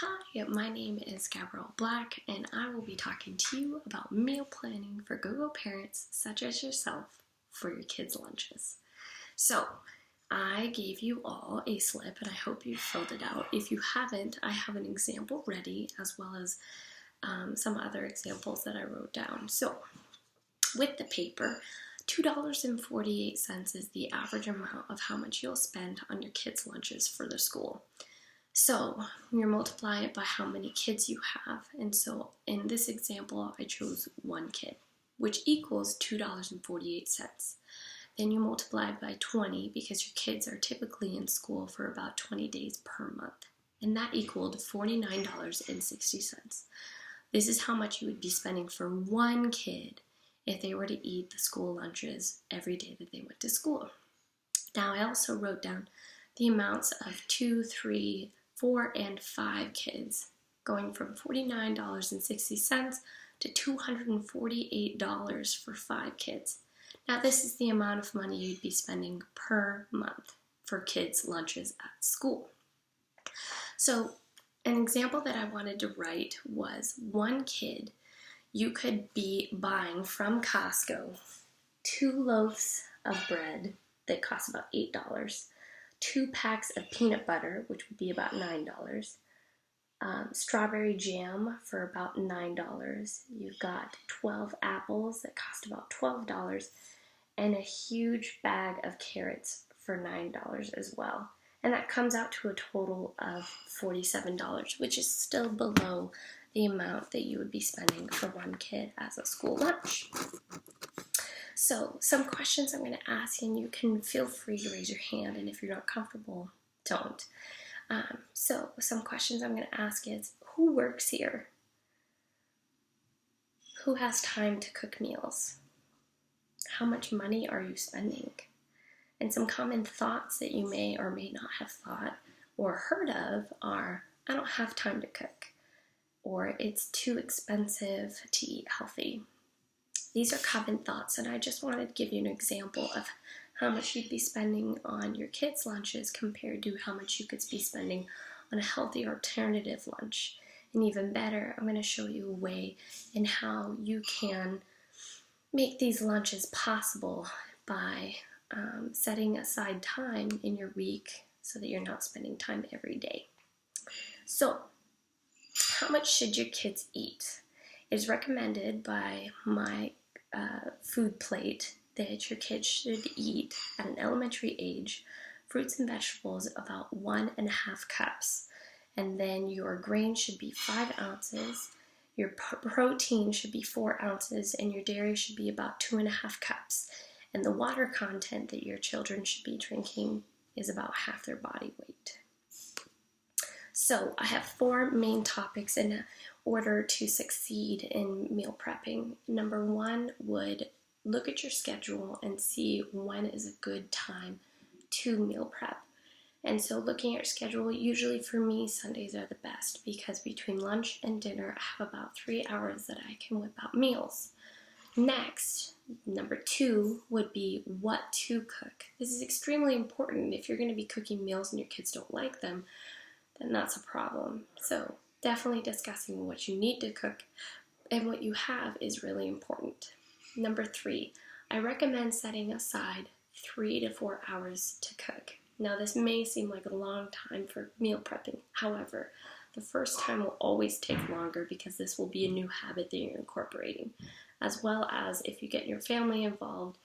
Hi, my name is Gabrielle Black, and I will be talking to you about meal planning for go-go parents such as yourself for your kids' lunches. So, I gave you all a slip, and I hope you filled it out. If you haven't, I have an example ready, as well as some other examples that I wrote down. So, with the paper, $2.48 is the average amount of how much you'll spend on your kids' lunches for the school. So you're multiplying it by how many kids you have. And so in this example, I chose one kid, which equals $2.48. Then you multiply it by 20 because your kids are typically in school for about 20 days per month. And that equaled $49.60. This is how much you would be spending for one kid if they were to eat the school lunches every day that they went to school. Now, I also wrote down the amounts of 2, 3, 4, and 5 kids, going from $49.60 to $248 for 5 kids. Now, this is the amount of money you'd be spending per month for kids' lunches at school. So, an example that I wanted to write was one kid, you could be buying from Costco 2 loaves of bread that cost about $8, 2 packs of peanut butter, which would be about $9, strawberry jam for about $9. You've got 12 apples that cost about $12, and a huge bag of carrots for $9 as well. And that comes out to a total of $47, which is still below the amount that you would be spending for one kid as a school lunch. So, some questions I'm going to ask you, and you can feel free to raise your hand, and if you're not comfortable, don't. So, some questions I'm going to ask is, who works here? Who has time to cook meals? How much money are you spending? And some common thoughts that you may or may not have thought or heard of are, I don't have time to cook, or it's too expensive to eat healthy. These are common thoughts, and I just wanted to give you an example of how much you'd be spending on your kids' lunches compared to how much you could be spending on a healthy alternative lunch. And even better, I'm going to show you a way in how you can make these lunches possible by setting aside time in your week so that you're not spending time every day. So, how much should your kids eat? It is recommended by my food plate that your kids should eat at an elementary age fruits and vegetables about 1.5 cups. And then your grain should be 5 ounces, your protein should be 4 ounces, and your dairy should be about 2.5 cups. And the water content that your children should be drinking is about half their body weight. So I have 4 main topics in order to succeed in meal prepping. Number 1 would look at your schedule and see when is a good time to meal prep. And so looking at your schedule, usually for me, Sundays are the best because between lunch and dinner, I have about 3 hours that I can whip out meals. Next, number 2 would be what to cook. This is extremely important. If you're going to be cooking meals and your kids don't like them, then that's a problem. So definitely discussing what you need to cook and what you have is really important. Number 3, I recommend setting aside 3 to 4 hours to cook. Now, this may seem like a long time for meal prepping. However, the first time will always take longer because this will be a new habit that you're incorporating. As well as if you get your family involved,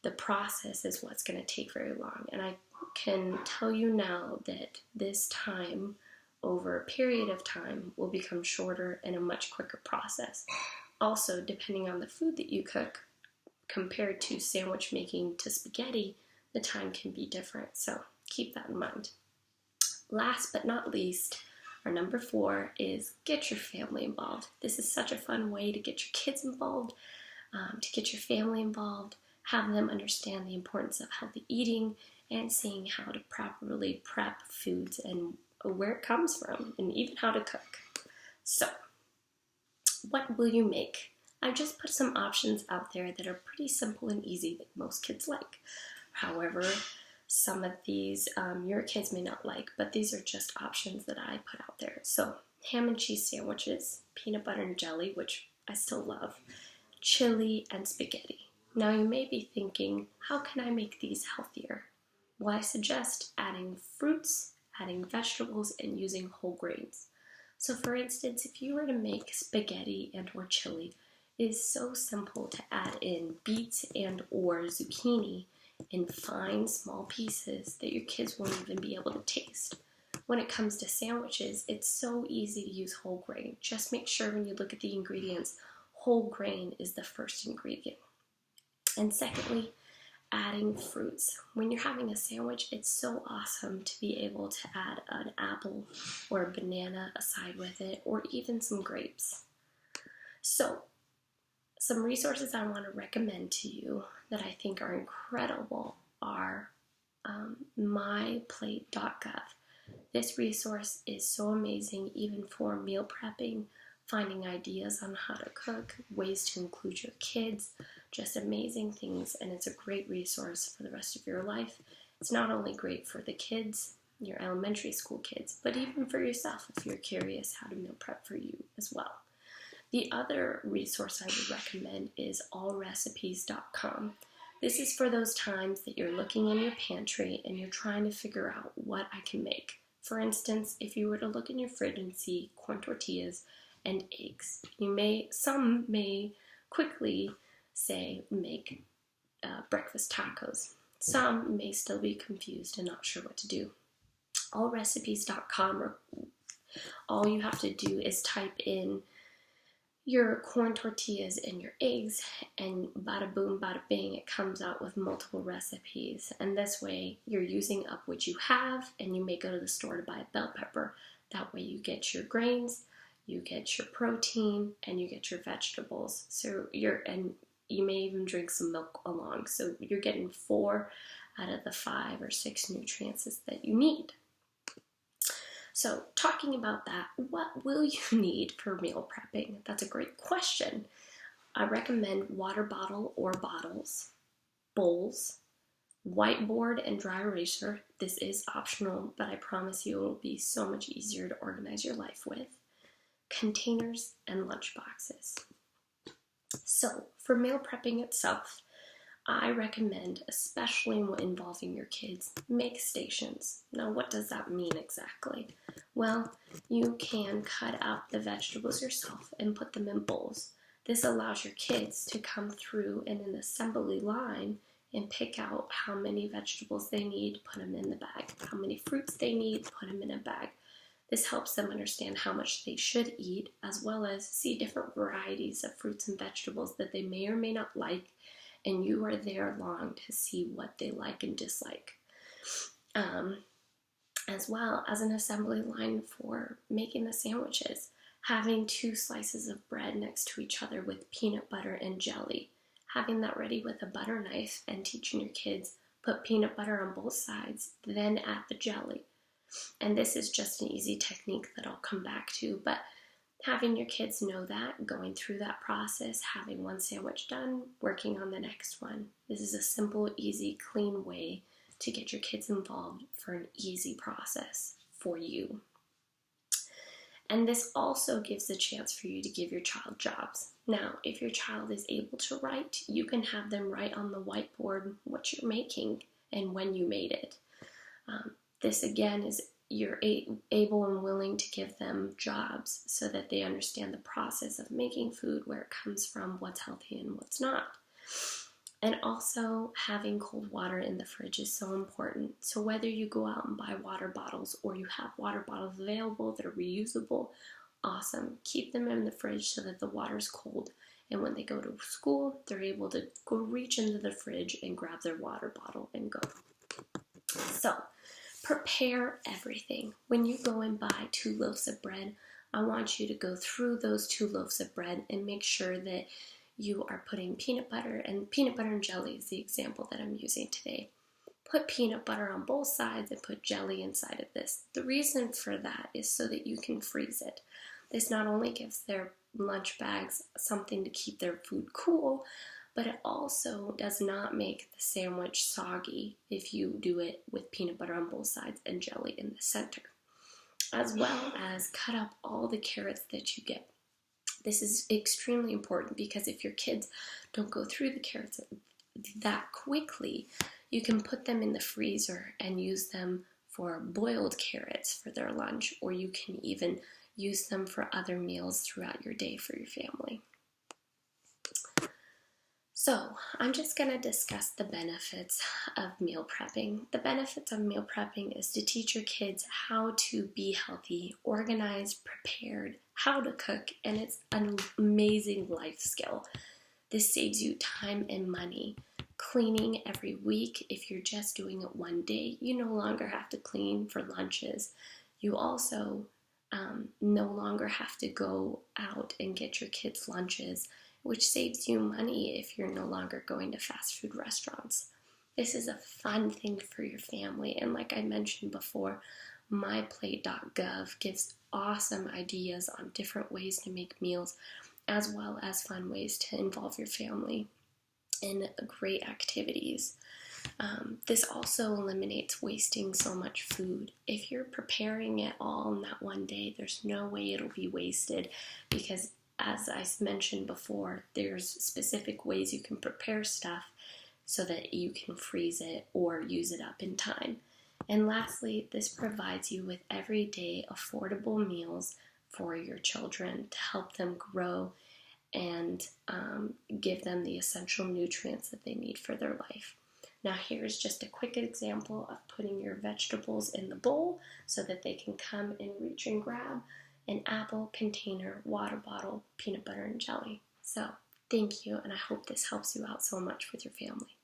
the process is what's going to take very long. And I can tell you now that this time, over a period of time, will become shorter and a much quicker process. Also, depending on the food that you cook, compared to sandwich making to spaghetti, the time can be different. So keep that in mind. Last but not least, our number 4 is get your family involved. This is such a fun way to get your kids involved, to get your family involved, have them understand the importance of healthy eating and seeing how to properly prep foods and where it comes from and even how to cook. So, what will you make? I've just put some options out there that are pretty simple and easy that most kids like. However, some of these your kids may not like, but these are just options that I put out there. So ham and cheese sandwiches, peanut butter and jelly, which I still love, chili, and spaghetti. Now you may be thinking, how can I make these healthier? Well, I suggest adding fruits, adding vegetables, and using whole grains. So for instance, if you were to make spaghetti and or chili, it is so simple to add in beets and or zucchini in fine small pieces that your kids won't even be able to taste. When it comes to sandwiches, it's so easy to use whole grain. Just make sure when you look at the ingredients, whole grain is the first ingredient. And secondly, adding fruits. When you're having a sandwich, it's so awesome to be able to add an apple or a banana aside with it, or even some grapes. So, some resources I want to recommend to you that I think are incredible are myplate.gov. This resource is so amazing, even for meal prepping, finding ideas on how to cook, ways to include your kids, just amazing things, and it's a great resource for the rest of your life. It's not only great for the kids, your elementary school kids, but even for yourself if you're curious how to meal prep for you as well. The other resource I would recommend is allrecipes.com. This is for those times that you're looking in your pantry and you're trying to figure out what I can make. For instance, if you were to look in your fridge and see corn tortillas and eggs, some may quickly say make breakfast tacos. Some may still be confused and not sure what to do. Allrecipes.com, all you have to do is type in your corn tortillas and your eggs, and bada boom, bada bing, it comes out with multiple recipes. And this way, you're using up what you have, and you may go to the store to buy a bell pepper. That way, you get your grains, you get your protein, and you get your vegetables. And you may even drink some milk along. So you're getting 4 out of the 5 or 6 nutrients that you need. So talking about that, what will you need for meal prepping? That's a great question. I recommend water bottle or bottles, bowls, whiteboard and dry eraser. This is optional, but I promise you it will be so much easier to organize your life with. Containers and lunch boxes. So for meal prepping itself, I recommend, especially when involving your kids, make stations. Now, what does that mean exactly? Well, you can cut out the vegetables yourself and put them in bowls. This allows your kids to come through in an assembly line and pick out how many vegetables they need, put them in the bag. How many fruits they need, put them in a bag. This helps them understand how much they should eat, as well as see different varieties of fruits and vegetables that they may or may not like, and you are there along to see what they like and dislike. As well as an assembly line for making the sandwiches, having 2 slices of bread next to each other with peanut butter and jelly, having that ready with a butter knife and teaching your kids, put peanut butter on both sides, then add the jelly. And this is just an easy technique that I'll come back to, but having your kids know that, going through that process, having one sandwich done, working on the next one. This is a simple, easy, clean way to get your kids involved for an easy process for you. And this also gives a chance for you to give your child jobs. Now, if your child is able to write, you can have them write on the whiteboard what you're making and when you made it. This again is you're able and willing to give them jobs so that they understand the process of making food, where it comes from, what's healthy and what's not. And also having cold water in the fridge is so important. So whether you go out and buy water bottles or you have water bottles available that are reusable, awesome. Keep them in the fridge so that the water's cold. And when they go to school, they're able to go reach into the fridge and grab their water bottle and go. So prepare everything. When you go and buy 2 loaves of bread, I want you to go through those 2 loaves of bread and make sure that you are putting peanut butter and jelly is the example that I'm using today. Put peanut butter on both sides and put jelly inside of this. The reason for that is so that you can freeze it. This not only gives their lunch bags something to keep their food cool, but it also does not make the sandwich soggy if you do it with peanut butter on both sides and jelly in the center. as well as cut up all the carrots that you get. This is extremely important because if your kids don't go through the carrots that quickly, you can put them in the freezer and use them for boiled carrots for their lunch, or you can even use them for other meals throughout your day for your family. So, I'm just going to discuss the benefits of meal prepping. The benefits of meal prepping is to teach your kids how to be healthy, organized, prepared, how to cook, and it's an amazing life skill. This saves you time and money. Cleaning every week, if you're just doing it one day, you no longer have to clean for lunches. You also no longer have to go out and get your kids' lunches, which saves you money if you're no longer going to fast food restaurants. This is a fun thing for your family, and like I mentioned before, myplate.gov gives awesome ideas on different ways to make meals, as well as fun ways to involve your family in great activities. This also eliminates wasting so much food. If you're preparing it all in that one day, there's no way it'll be wasted because, as I mentioned before, there's specific ways you can prepare stuff so that you can freeze it or use it up in time. And lastly, this provides you with everyday affordable meals for your children to help them grow and give them the essential nutrients that they need for their life. Now here's just a quick example of putting your vegetables in the bowl so that they can come and reach and grab an apple, container, water bottle, peanut butter, and jelly. So thank you, and I hope this helps you out so much with your family.